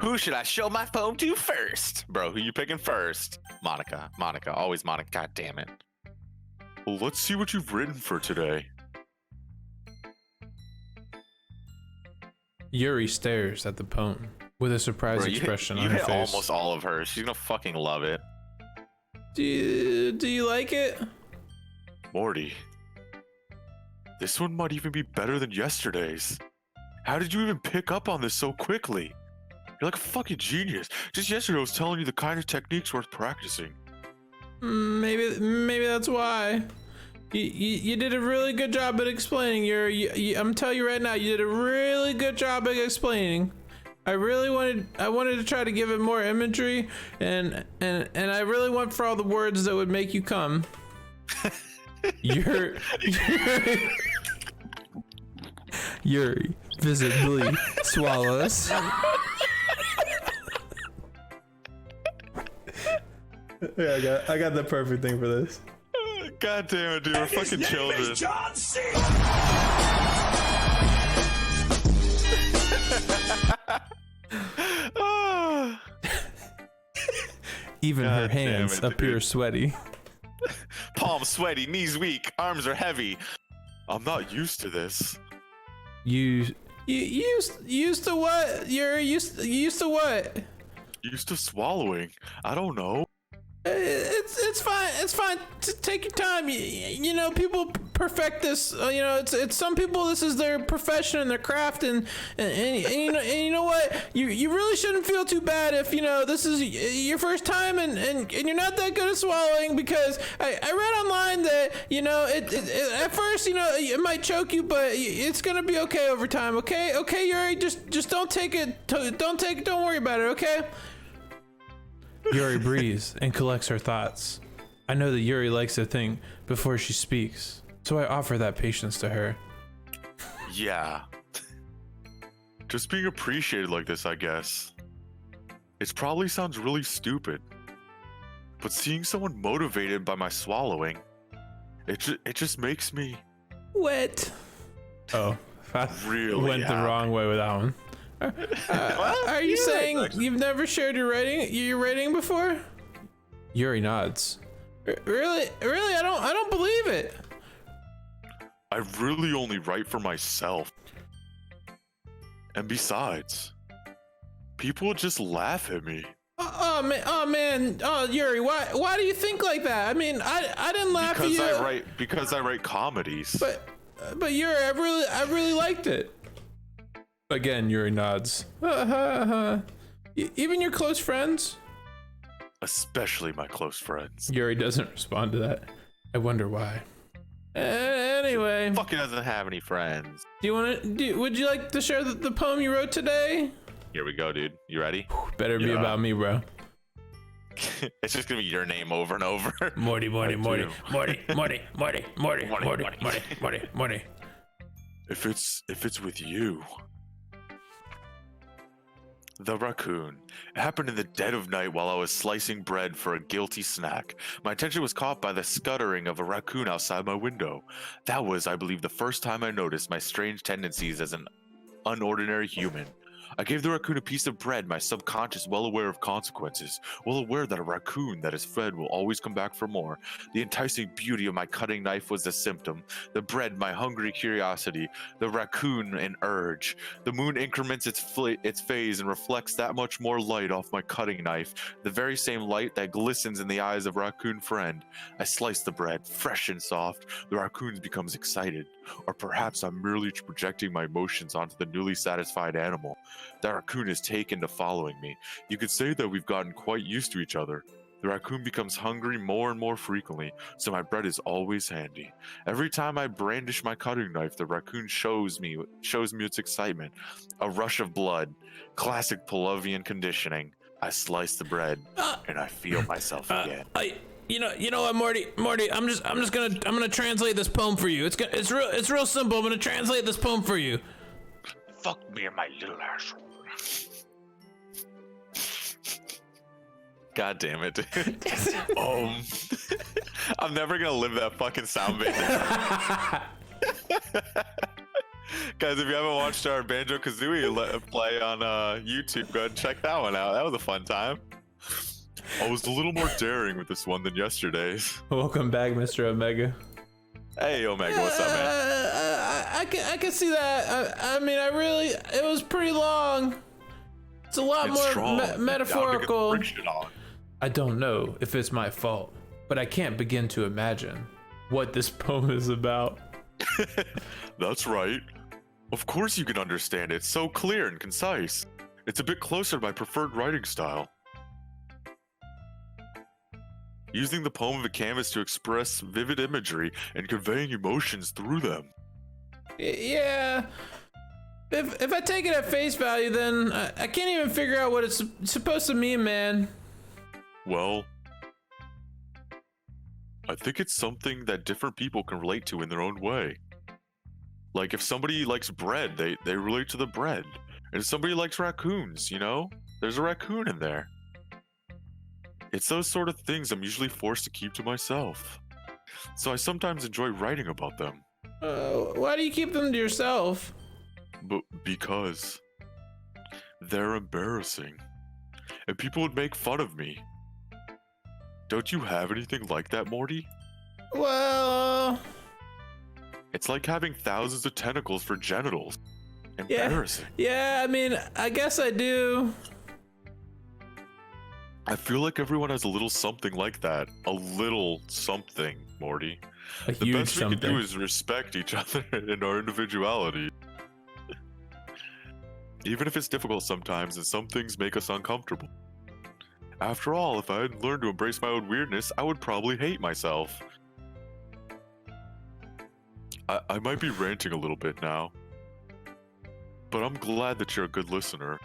Who should I show my poem to first? Bro, who you picking first? Monika. Always Monika. God damn it. Well, let's see what you've written for today. Yuri stares at the poem with a surprised expression on her face. You hit almost all of hers. She's gonna fucking love it. Do you like it? Morty, this one might even be better than yesterday's. How did you even pick up on this so quickly? You're like a fucking genius. Just yesterday I was telling you the kind of techniques worth practicing. Maybe that's why. You did a really good job at explaining. I'm telling you right now, you did a really good job at explaining. I wanted to try to give it more imagery, and I really went for all the words that would make you come. Yuri visibly swallows. Yeah, I got the perfect thing for this. God damn it, dude, we're fucking children. Even her hands appear sweaty. Palms sweaty, knees weak, arms are heavy. I'm not used to this. You used to what? You're used to what? Used to swallowing. I don't know. It's fine. Take your time. You know, people perfect this. You know, it's some people. This is their profession and their craft, and you know what? You really shouldn't feel too bad if this is your first time and you're not that good at swallowing, because I read online that it at first it might choke you, but it's gonna be okay over time. Okay, Yuri, just don't take it. Don't worry about it. Okay. Yuri breathes and collects her thoughts. I know that Yuri likes to think before she speaks, so I offer that patience to her. Yeah. Just being appreciated like this, I guess. It probably sounds really stupid, but seeing someone motivated by my swallowing, it just makes me wet. Oh, I really went the wrong way with that one. Are you saying you've never shared your rating before? Yuri nods. Really? I don't believe it. I really only write for myself. And besides, people just laugh at me. Oh man, Yuri, why do you think like that? I mean, I didn't laugh at you. Because I write comedies. But Yuri, I really liked it. Again, Yuri nods. Even your close friends? Especially my close friends. Yuri doesn't respond to that. I wonder why. Anyway. Fucking doesn't have any friends. Would you like to share the poem you wrote today? Here we go, dude. You ready? Better be about me, bro. It's just gonna be your name over and over. Morty. If it's with you. The raccoon. It happened in the dead of night while I was slicing bread for a guilty snack. My attention was caught by the scuttering of a raccoon outside my window. That was, I believe, the first time I noticed my strange tendencies as an unordinary human. I gave the raccoon a piece of bread, my subconscious well aware of consequences, well aware that a raccoon that is fed will always come back for more. The enticing beauty of my cutting knife was the symptom, the bread my hungry curiosity, the raccoon an urge. The moon increments its phase and reflects that much more light off my cutting knife, the very same light that glistens in the eyes of raccoon friend. I slice the bread, fresh and soft. The raccoon becomes excited, or perhaps I'm merely projecting my emotions onto the newly satisfied animal. The raccoon is taken to following me. You could say that we've gotten quite used to each other. The raccoon becomes hungry more and more frequently, so my bread is always handy. Every time I brandish my cutting knife, the raccoon shows me its excitement. A rush of blood, classic Pavlovian conditioning. I slice the bread, and I feel myself again. You know what, Morty? I'm gonna translate this poem for you. It's real simple. I'm gonna translate this poem for you. Fuck me in my little asshole. God damn it, dude. I'm never gonna live that fucking sound bit. Guys, if you haven't watched our Banjo-Kazooie play on YouTube, go ahead and check that one out. That was a fun time. I was a little more daring with this one than yesterday's. Welcome back, Mr. Omega. Hey, Omega, what's up, man? I can see that. I mean, it was pretty long. It's a lot It's more strong. Down to get the metaphorical. friction on. I don't know if it's my fault, but I can't begin to imagine what this poem is about. That's right. Of course you can understand it. It's so clear and concise. It's a bit closer to my preferred writing style. Using the poem of a canvas to express vivid imagery and conveying emotions through them. Yeah. If I take it at face value, then I can't even figure out what it's supposed to mean, man. Well, I think it's something that different people can relate to in their own way. Like if somebody likes bread, they relate to the bread. And if somebody likes raccoons, you know, there's a raccoon in there. It's those sort of things I'm usually forced to keep to myself. So I sometimes enjoy writing about them. Why do you keep them to yourself? But because they're embarrassing. And people would make fun of me. Don't you have anything like that, Morty? Well, It's like having thousands of tentacles for genitals. Embarrassing. yeah, I mean, I guess I do. I feel like everyone has a little something like that. A little something, Morty. A The huge best we something. can do is respect each other and our individuality. Even if it's difficult sometimes and some things make us uncomfortable. After all, if I hadn't learned to embrace my own weirdness, I would probably hate myself. I might be ranting a little bit now. But I'm glad that you're a good listener.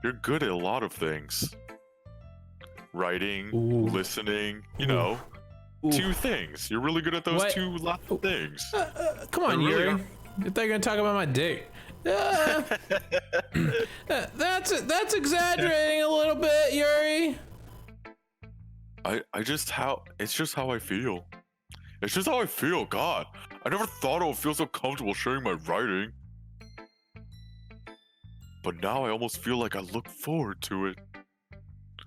You're good at a lot of things. Writing, Ooh. listening, you Ooh. know. Ooh. Two things. You're really good at those What? two last things. Come on, They really Yuri. are. You thought you were gonna talk about my dick? That's exaggerating a little bit, Yuri. It's just how I feel. It's just how I feel, God. I never thought I would feel so comfortable sharing my writing. But now I almost feel like I look forward to it.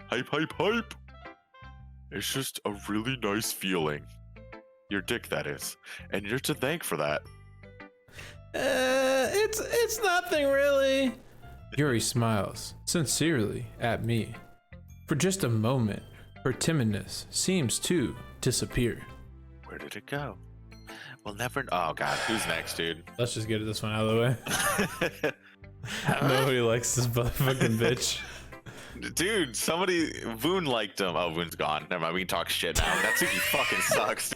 Hype, hype, hype. It's just a really nice feeling. Your dick, that is. And you're to thank for that. It's nothing really. Yuri smiles sincerely at me. For just a moment, her timidness seems to disappear. Where did it go? We'll never. Oh God, who's next, dude? Let's just get this one out of the way. Nobody likes this motherfucking bitch. Dude, somebody. Voon liked him. Oh, Voon's gone. Never mind. We can talk shit now. Natsuki fucking sucks.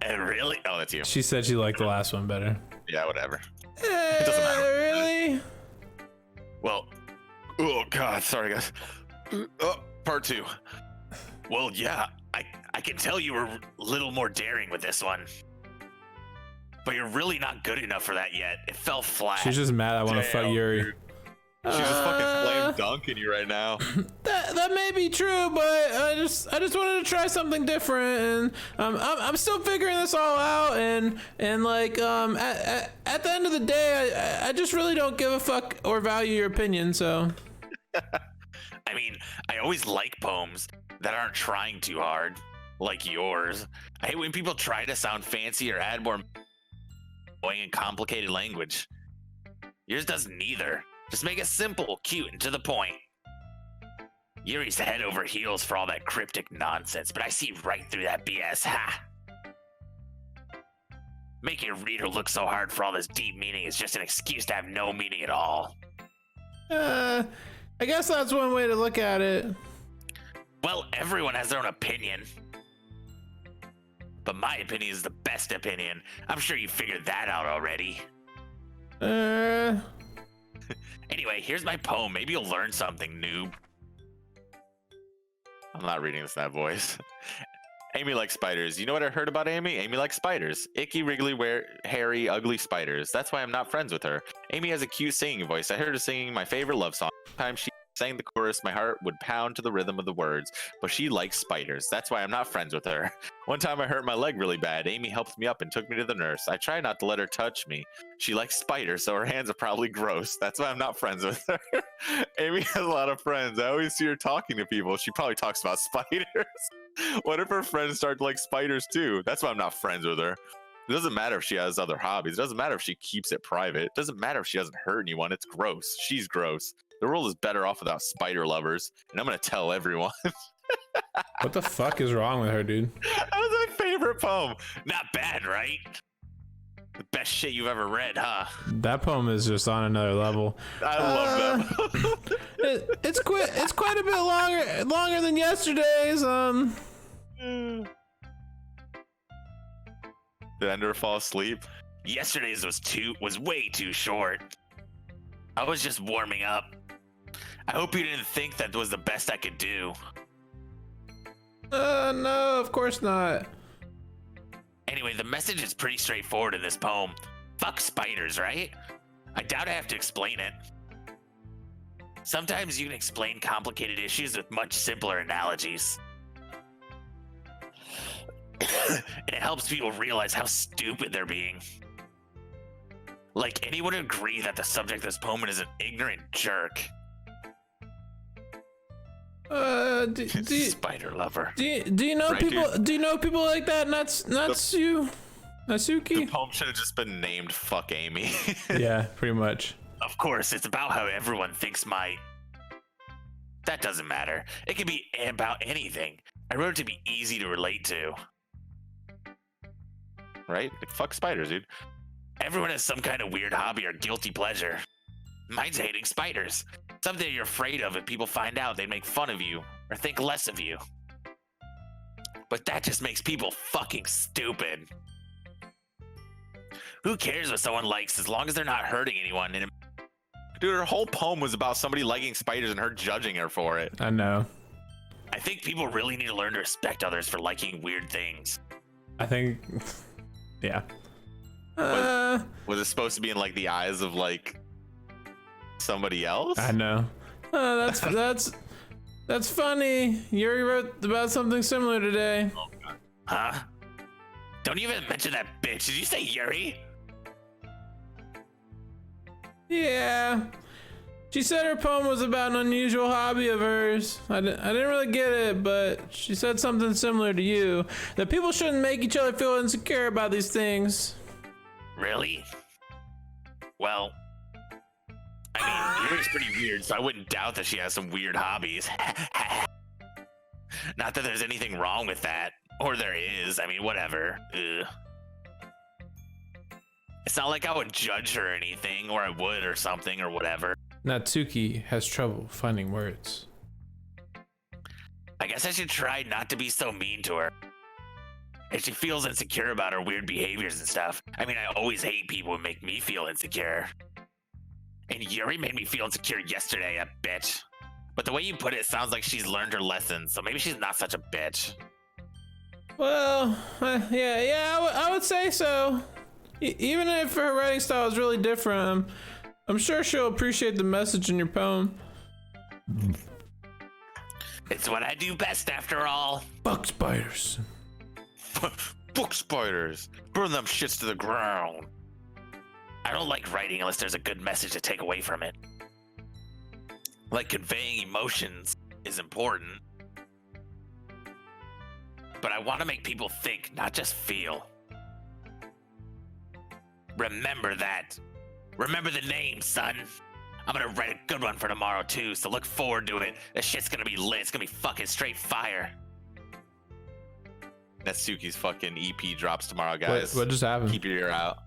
And really? Oh, that's you. She said she liked the last one better. Yeah, whatever. It doesn't matter. Really? Well, oh God, sorry guys. Part two. Well, yeah, I can tell you were a little more daring with this one. But you're really not good enough for that yet. It fell flat. She's just mad I want to fuck Damn, Yuri. dude. She's just fucking slam dunking you right now. That may be true, but I just wanted to try something different, and I'm still figuring this all out, and like at the end of the day, I just really don't give a fuck or value your opinion. So I mean, I always like poems that aren't trying too hard, like yours. I hate when people try to sound fancy or add more annoying and complicated language. Yours does neither. Just make it simple, cute, and to the point. Yuri's head over heels for all that cryptic nonsense, but I see right through that BS, ha! Making a reader look so hard for all this deep meaning is just an excuse to have no meaning at all. I guess that's one way to look at it. Well, everyone has their own opinion. But my opinion is the best opinion. I'm sure you figured that out already. Anyway, here's my poem. Maybe you'll learn something, noob. I'm not reading this in that voice. Amy likes spiders. You know what I heard about Amy? Amy likes spiders. Icky, wriggly, hairy, ugly spiders. That's why I'm not friends with her. Amy has a cute singing voice. I heard her singing my favorite love song. Sometimes she sang the chorus, my heart would pound to the rhythm of the words. But she likes spiders. That's why I'm not friends with her. One time I hurt my leg really bad. Amy helped me up and took me to the nurse. I try not to let her touch me. She likes spiders, so her hands are probably gross. That's why I'm not friends with her. Amy has a lot of friends. I always see her talking to people. She probably talks about spiders. What if her friends start to like spiders too? That's why I'm not friends with her. It doesn't matter if she has other hobbies. It doesn't matter if she keeps it private. It doesn't matter if she doesn't hurt anyone. It's gross. She's gross. The world is better off without spider lovers, and I'm gonna tell everyone. What the fuck is wrong with her, dude? That was my favorite poem. Not bad, right? The best shit you've ever read, huh? That poem is just on another level. I love that. It's quite a bit longer than yesterday's. Did Ender fall asleep? Yesterday's was way too short. I was just warming up. I hope you didn't think that was the best I could do. No, of course not. Anyway, the message is pretty straightforward in this poem. Fuck spiders, right? I doubt I have to explain it. Sometimes you can explain complicated issues with much simpler analogies. And it helps people realize how stupid they're being. Like, anyone would agree that the subject of this poem is an ignorant jerk. Spider lover. Do you know Right, people? dude? Do you know people like that? Natsuki. The poem should have just been named "Fuck Amy." Yeah, pretty much. Of course, it's about how everyone thinks that doesn't matter. It can be about anything. I wrote it to be easy to relate to. Right? Fuck spiders, dude. Everyone has some kind of weird hobby or guilty pleasure. Mine's hating spiders. Something you're afraid of if people find out, they make fun of you or think less of you. But that just makes people fucking stupid. Who cares what someone likes as long as they're not hurting anyone? And dude, her whole poem was about somebody liking spiders and her judging her for it. I know. I think people really need to learn to respect others for liking weird things. I think. Yeah. Was it supposed to be in like the eyes of like somebody else? I know. That's funny. Yuri wrote about something similar today. Huh? Don't even mention that bitch. Did you say Yuri? Yeah. She said her poem was about an unusual hobby of hers. I didn't really get it, but she said something similar to you. That people shouldn't make each other feel insecure about these things. Really? Well, I mean, Yuri's pretty weird, so I wouldn't doubt that she has some weird hobbies. Not that there's anything wrong with that. Or there is. I mean, whatever. Ugh. It's not like I would judge her or anything, or I would or something or whatever. Natsuki has trouble finding words. I guess I should try not to be so mean to her. If she feels insecure about her weird behaviors and stuff. I mean, I always hate people who make me feel insecure. And Yuri made me feel insecure yesterday, a bitch. But the way you put it sounds like she's learned her lesson, so maybe she's not such a bitch. Well, I would say so. Even if her writing style is really different, I'm sure she'll appreciate the message in your poem. It's what I do best, after all. Fuck spiders. Fuck spiders. Burn them shits to the ground. I don't like writing unless there's a good message to take away from it. Like, conveying emotions is important. But I want to make people think, not just feel. Remember that. Remember the name, son. I'm gonna write a good one for tomorrow too, so look forward to it. This shit's gonna be lit. It's gonna be fucking straight fire. Natsuki's fucking EP drops tomorrow, guys. What just happened? Keep your ear out.